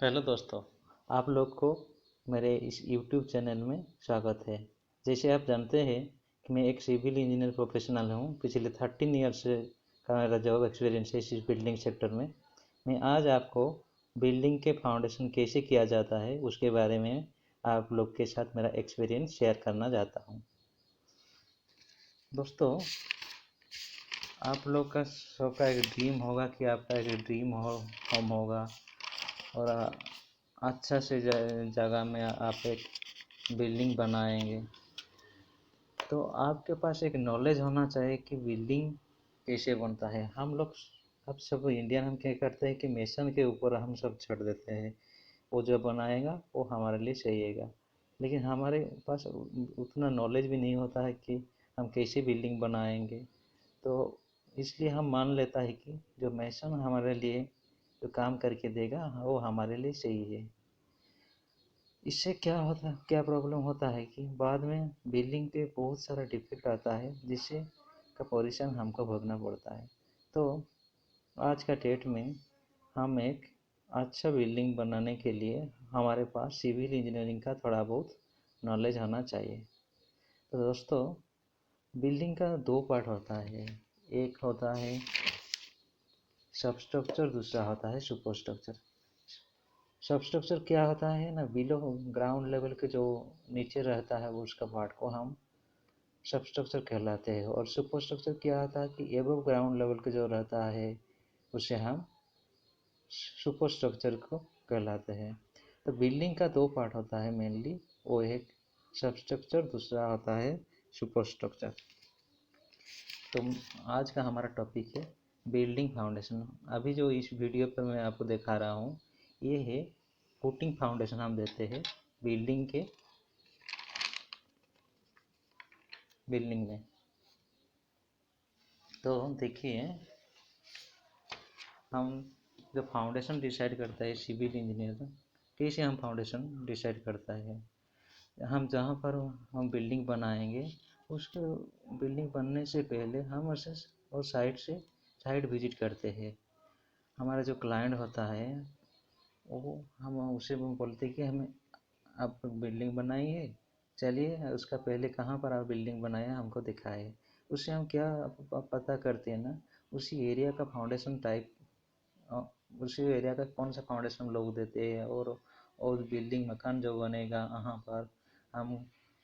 Hello दोस्तों, आप लोग को मेरे इस यूट्यूब चैनल में स्वागत है। जैसे आप जानते हैं कि मैं एक सिविल इंजीनियर प्रोफेशनल हूँ। पिछले 13 ईयर्स से का मेरा जॉब एक्सपीरियंस है इस बिल्डिंग सेक्टर में। मैं आज आपको बिल्डिंग के फाउंडेशन कैसे किया जाता है उसके बारे में आप लोग के साथ मेरा एक्सपीरियंस शेयर करना चाहता हूँ। दोस्तों, आप लोग का सबका एक ड्रीम होगा कि आपका एक ड्रीम होम होगा और अच्छा से जगह में आप एक बिल्डिंग बनाएंगे। तो आपके पास एक नॉलेज होना चाहिए कि बिल्डिंग कैसे बनता है। हम लोग अब सब इंडियन हम क्या करते हैं कि मेसन के ऊपर हम सब छोड़ देते हैं, वो जो बनाएगा वो हमारे लिए सही है। लेकिन हमारे पास उतना नॉलेज भी नहीं होता है कि हम कैसे बिल्डिंग बनाएंगे। तो इसलिए हम मान लेता है कि जो मेसन हमारे लिए जो काम करके देगा वो हमारे लिए सही है। इससे क्या प्रॉब्लम होता है कि बाद में बिल्डिंग पे बहुत सारा डिफेक्ट आता है जिससे का परेशान हमको भोगना पड़ता है। तो आज का डेट में हम एक अच्छा बिल्डिंग बनाने के लिए हमारे पास सिविल इंजीनियरिंग का थोड़ा बहुत नॉलेज होना चाहिए। तो दोस्तों, बिल्डिंग का दो पार्ट होता है। एक होता है सबस्ट्रक्चर, दूसरा होता है सुपरस्ट्रक्चर। सबस्ट्रक्चर क्या होता है ना, बिलो ग्राउंड लेवल के जो नीचे रहता है वो उसका पार्ट को हम सबस्ट्रक्चर कहलाते हैं। और सुपरस्ट्रक्चर क्या होता है कि एबव ग्राउंड लेवल के जो रहता है उसे हम सुपरस्ट्रक्चर को कहलाते हैं। तो बिल्डिंग का दो पार्ट होता है मेनली, वो एक सबस्ट्रक्चर, दूसरा होता है सुपरस्ट्रक्चर। तो आज का हमारा टॉपिक है बिल्डिंग फाउंडेशन। अभी जो इस वीडियो पर मैं आपको दिखा रहा हूँ ये है फुटिंग फाउंडेशन हम देते हैं बिल्डिंग में। तो देखिए, हम जो फाउंडेशन डिसाइड करता है सिविल इंजीनियर कैसे हम फाउंडेशन डिसाइड करता है। हम जहाँ पर हम बिल्डिंग बनाएंगे उसके बिल्डिंग बनने से पहले हम उसे और साइड विजिट करते हैं। हमारा जो क्लाइंट होता है वो हम उसे बोलते हैं कि हमें आप बिल्डिंग बनाइए, चलिए उसका पहले कहाँ पर आप बिल्डिंग बनाया हमको दिखाए। उससे हम क्या पता करते हैं ना, उसी एरिया का फाउंडेशन टाइप, उसी एरिया का कौन सा फाउंडेशन लोग देते हैं और बिल्डिंग मकान जो बनेगा वहाँ पर हम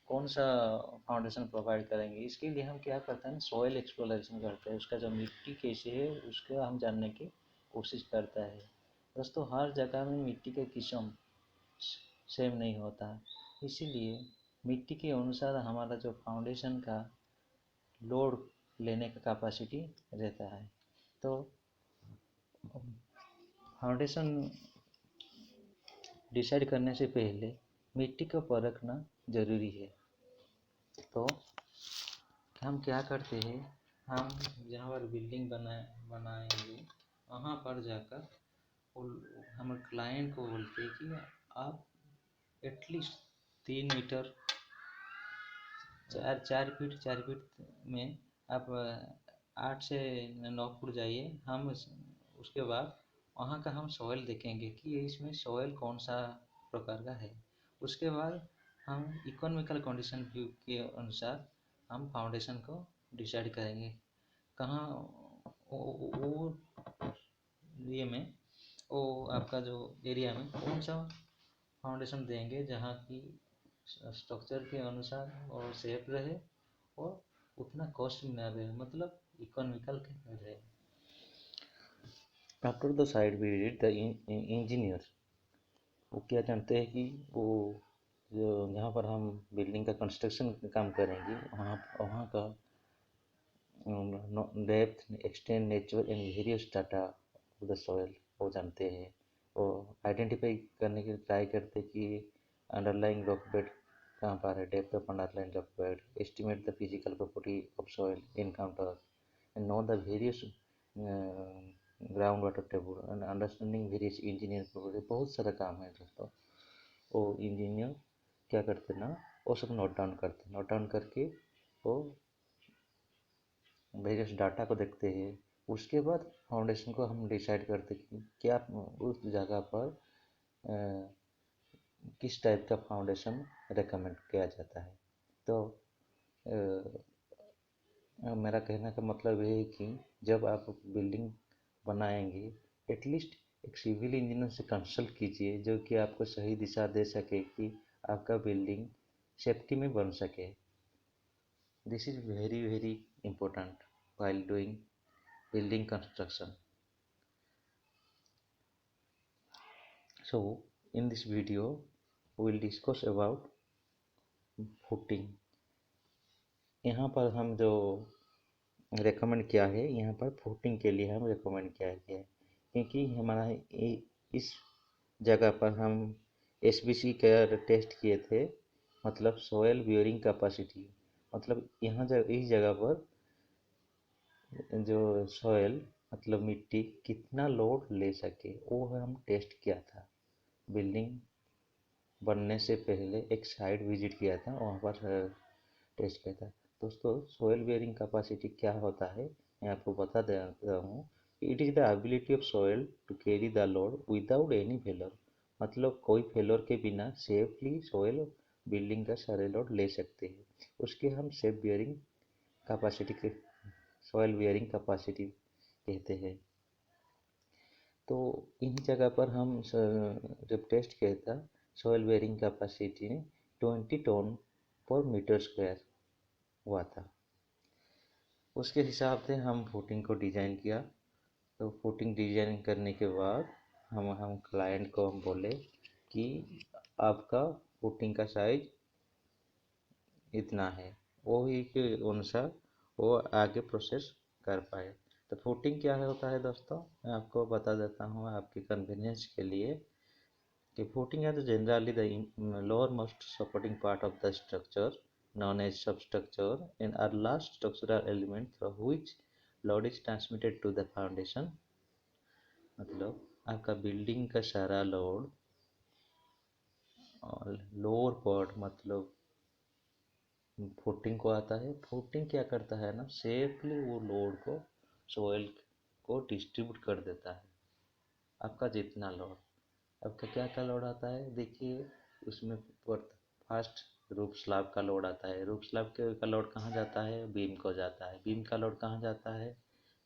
कौन सा फाउंडेशन प्रोवाइड करेंगे। इसके लिए हम क्या करते हैं, सॉइल एक्सप्लोरेशन करते हैं। उसका जो मिट्टी कैसे है उसको हम जानने की कोशिश करता है। दोस्तों, हर जगह में मिट्टी का किस्म सेम नहीं होता, इसीलिए मिट्टी के अनुसार हमारा जो फाउंडेशन का लोड लेने का कैपेसिटी रहता है। तो फाउंडेशन डिसाइड करने से पहले मिट्टी को परखना ज़रूरी है। तो हम क्या करते हैं, हम जहाँ पर बिल्डिंग बनाएंगे वहाँ पर जाकर हम क्लाइंट को बोलते हैं कि आप एटलीस्ट 3 मीटर, 4 फीट में आप 8 से 9 फुट जाइए। हम उसके बाद वहाँ का हम सॉइल देखेंगे कि इसमें सॉइल कौन सा प्रकार का है। उसके बाद हम इकोनॉमिकल कंडीशन व्यू के अनुसार हम फाउंडेशन को डिसाइड करेंगे कहाँ वो ये में वो आपका जो एरिया में कौन सा फाउंडेशन देंगे जहाँ की स्ट्रक्चर के अनुसार और सेफ रहे और उतना कॉस्ट में ना रहे, मतलब इकोनॉमिकल रहे। After the side visit the engineer वो क्या जानते हैं कि वो जो जहाँ पर हम बिल्डिंग का कंस्ट्रक्शन का काम करेंगे वहाँ वहाँ का depth, extend, nature and various data of the soil वो जानते हैं। वो आइडेंटिफाई करने के लिए ट्राई करते हैं कि अंडरलाइंग रॉक बेड कहाँ पर है, depth of underlying rock bed, estimate the physical property of soil encounter and know the various ground water table and understanding various engineer property. बहुत सारा काम है दोस्तों। वो इंजीनियर क्या करते ना, वो सब नोट डाउन करते, नोट डाउन करके वो वेरियस डाटा को देखते हैं। उसके बाद फाउंडेशन को हम डिसाइड करते कि क्या उस जगह पर किस टाइप का फाउंडेशन रेकमेंड किया जाता है। तो मेरा कहने का मतलब ये है कि जब आप बिल्डिंग बनाएंगे एटलीस्ट एक सिविल इंजीनियर से कंसल्ट कीजिए जो कि आपको सही दिशा दे सके कि आपका बिल्डिंग सेफ्टी में बन सके। This is very very important while doing building construction. So in this video we will discuss about footing। यहाँ पर हम जो रेकमेंड किया है, यहाँ पर फुटिंग के लिए हम रेकमेंड किया गया है क्योंकि हमारा इस जगह पर हम एसबीसी का टेस्ट किए थे, मतलब सोयल बियरिंग कैपेसिटी। मतलब यहाँ इस जगह पर जो सोयल मतलब मिट्टी कितना लोड ले सके वो हम टेस्ट किया था। बिल्डिंग बनने से पहले एक साइट विजिट किया था, वहाँ पर टेस्ट किया था। दोस्तों सोयल बियरिंग कैपेसिटी क्या होता है मैं आपको बता देता हूँ। It is the ability of soil to carry the load without any failure. मतलब कोई फेलर के बिना सेफली सोयल बिल्डिंग का सारे लोड ले सकते हैं, उसके हम सेफ बियरिंग कैपेसिटी के सॉइल बियरिंग कैपेसिटी कहते हैं। तो इन जगह पर हम जब टेस्ट किया था सॉइल बियरिंग कैपेसिटी 20 टन पर मीटर स्क्वायर हुआ था। उसके हिसाब से हम फुटिंग को डिज़ाइन किया। तो फुटिंग डिज़ाइन करने के बाद हम क्लाइंट को हम बोले कि आपका फुटिंग का साइज इतना है, वही के अनुसार वो आगे प्रोसेस कर पाए। तो फुटिंग क्या होता है दोस्तों, मैं आपको बता देता हूँ आपके कन्वीनियंस के लिए कि footing is generally the lowermost supporting part of the structure known as substructure and are last structural element through which load is transmitted to the foundation। मतलब आपका बिल्डिंग का सारा लोड और लोअर पार्ट मतलब footing को आता है। Footing क्या करता है ना, सेफली वो लोड को सोइल को डिस्ट्रीब्यूट कर देता है। आपका जितना लोड, आपका क्या क्या लोड आता है देखिए, उसमें फर्स्ट रूफ स्लैब का लोड आता है। रूफ स्लैब के का लोड कहाँ जाता है, बीम को जाता है। बीम का लोड कहाँ जाता है,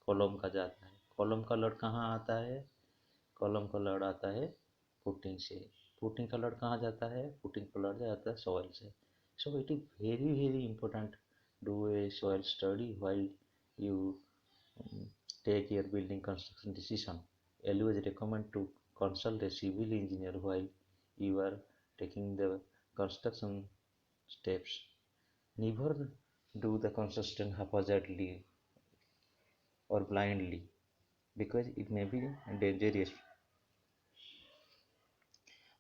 कॉलम का जाता है। कॉलम का लोड कहाँ आता है, कॉलम का लोड आता है फुटिंग से। फुटिंग का लोड कहाँ जाता है, फुटिंग का लोड जाता है सॉइल से। So it is very very important do a soil study while you take your building construction decision। Always recommend to consult a civil engineer while you are taking the construction steps। Never do the construction haphazardly or blindly because it may be dangerous।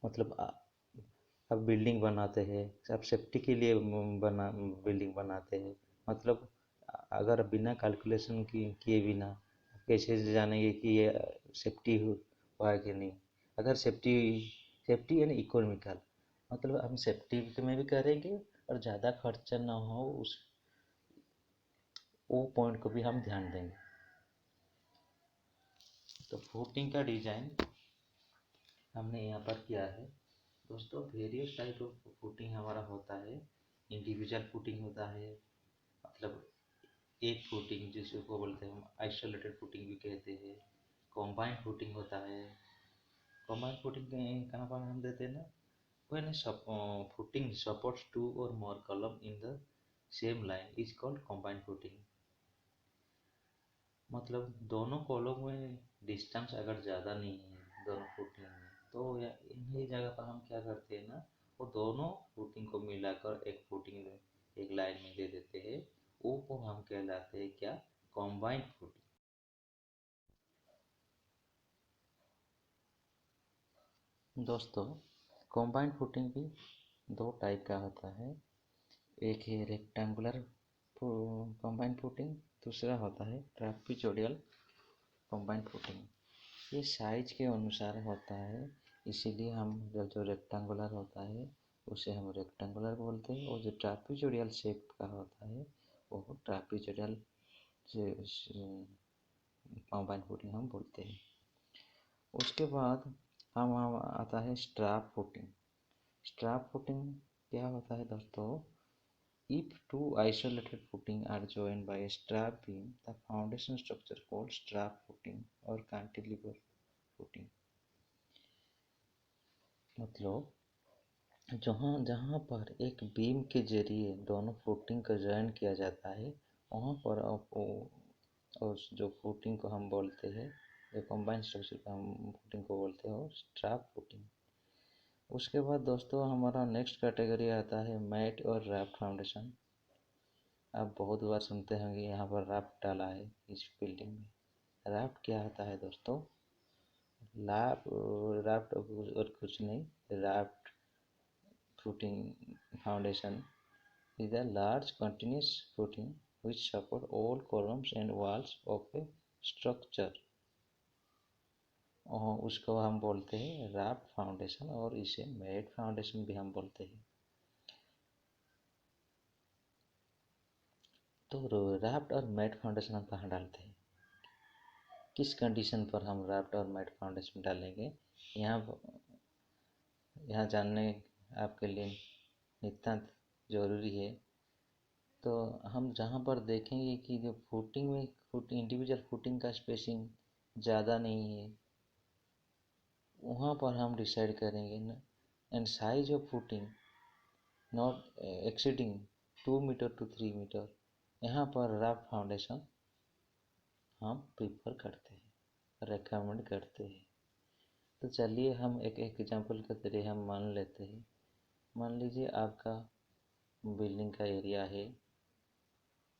मतलब आप building बनाते हैं, आप safety के लिए building बनाते हैं। मतलब अगर बिना कैलकुलेशन किए बिना कैसे जानेंगे कि ये सेफ्टी हुआ है कि नहीं। अगर सेफ्टी सेफ्टी यानी इकोनॉमिकल, मतलब हम सेफ्टी में भी करेंगे और ज़्यादा खर्चा ना हो उस वो पॉइंट को भी हम ध्यान देंगे। तो फुटिंग का डिजाइन हमने यहाँ पर किया है दोस्तों। वेरियस टाइप ऑफ फुटिंग हमारा होता है। इंडिविजुअल फुटिंग होता है, मतलब एक फुटिंग जिसको बोलते हैं हम आइसोलेटेड फुटिंग भी कहते हैं। कॉम्बाइंड फुटिंग होता है। कॉम्बाइंड फुटिंग कहाँ पर हम देते हैं ना, when footing supports two or more column in the same line is called combined footing। मतलब दोनों कॉलम में डिस्टेंस अगर ज़्यादा नहीं है दोनों फुटिंग में, तो इन्हीं जगह पर हम क्या करते हैं ना, वो दोनों फुटिंग को मिलाकर एक फुटिंग में एक लाइन में दे देते हैं। वो को हम कहलाते हैं क्या, कॉम्बाइंड फुटिंग। दोस्तों कॉम्बाइंड फुटिंग भी दो टाइप का होता है। एक है रेक्टेंगुलर कॉम्बाइंड फुटिंग, दूसरा होता है ट्रापेजोइडल कॉम्बाइंड फुटिंग। ये साइज के अनुसार होता है, इसीलिए हम जो रेक्टेंगुलर होता है उसे हम रेक्टेंगुलर बोलते हैं, और जो ट्रापेजोइडल शेप का होता है वो ट्रापेजोइडल कॉम्बाइंड फुटिंग हम बोलते हैं। उसके बाद हम आता है स्ट्रैप फुटिंग। स्ट्रैप फुटिंग क्या होता है दोस्तों? If two isolated footing are joined by a strap beam, the foundation structure called strap footing or cantilever footing। मतलब जहाँ जहाँ पर एक बीम के जरिए दोनों फुटिंग को ज्वाइन किया जाता है, वहाँ पर उस जो फुटिंग को हम बोलते हैं, जो कंबाइंड स्ट्रक्चर को हम फुटिंग को बोलते हैं, स्ट्रैप फुटिंग। उसके बाद दोस्तों हमारा नेक्स्ट कैटेगरी आता है मैट और रैफ्ट फाउंडेशन। आप बहुत बार सुनते होंगे यहाँ पर रैफ्ट डाला है इस बिल्डिंग में। रैफ्ट क्या होता है दोस्तों? रैफ्ट और कुछ नहीं, raft footing foundation is a large continuous footing which support all columns and walls of a structure। और उसको हम बोलते हैं रैफ्ट फाउंडेशन और इसे मैट फाउंडेशन भी हम बोलते हैं। तो रैफ्ट और मैट फाउंडेशन हम कहाँ डालते हैं, किस कंडीशन पर हम रैफ्ट और मैट फाउंडेशन डालेंगे, यहाँ जानने आपके लिए नितांत जरूरी है। तो हम जहाँ पर देखेंगे कि जो फुटिंग में इंडिविजुअल फुटिंग का स्पेसिंग ज़्यादा नहीं है, वहाँ पर हम डिसाइड करेंगे न, and size of footing not exceeding 2 metre to 3 metre, यहाँ पर रैफ्ट फाउंडेशन हम प्रीफर करते हैं, रेकमेंड करते हैं। तो चलिए हम एक एग्जांपल के जरिए हम मान लेते हैं। मान लीजिए आपका बिल्डिंग का एरिया है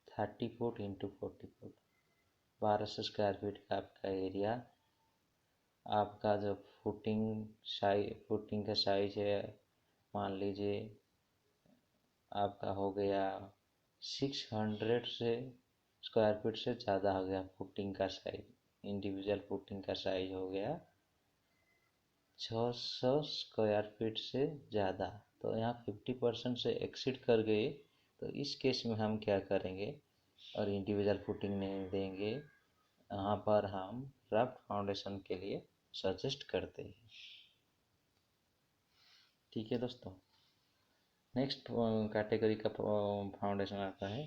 30 foot into 40 foot, 1200 square feet का आपका एरिया। आपका जो फुटिंग का साइज है, मान लीजिए आपका हो गया 600 से स्क्वायर फीट से ज़्यादा हो गया फुटिंग का साइज। इंडिविजुअल फुटिंग का साइज हो गया 600 स्क्वायर फीट से ज़्यादा। तो यहाँ 50% से एक्सीड कर गए, तो इस केस में हम क्या करेंगे और इंडिविजुअल फुटिंग नहीं देंगे, यहाँ पर हम रैफ्ट फाउंडेशन के लिए सजेस्ट करते हैं। ठीक है दोस्तों, नेक्स्ट कैटेगरी का फाउंडेशन आता है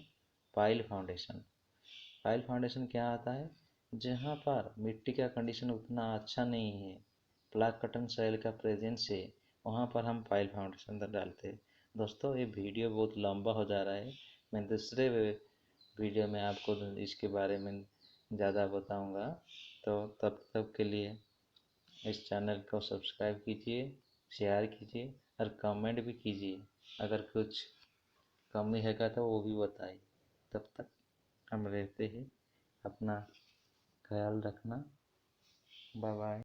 पाइल फाउंडेशन। पाइल फाउंडेशन क्या आता है? जहाँ पर मिट्टी का कंडीशन उतना अच्छा नहीं है, ब्लैक कटन सॉइल का प्रेजेंस है, वहाँ पर हम पाइल फाउंडेशन डालते हैं। दोस्तों ये वीडियो बहुत लंबा हो जा रहा है, मैं दूसरे वीडियो में आपको इसके बारे में ज़्यादा बताऊँगा। तो तब तक के लिए इस चैनल को सब्सक्राइब कीजिए, शेयर कीजिए और कमेंट भी कीजिए। अगर कुछ कमी है तो वो भी बताइए। तब तक हम रहते हैं, अपना ख्याल रखना। Bye bye.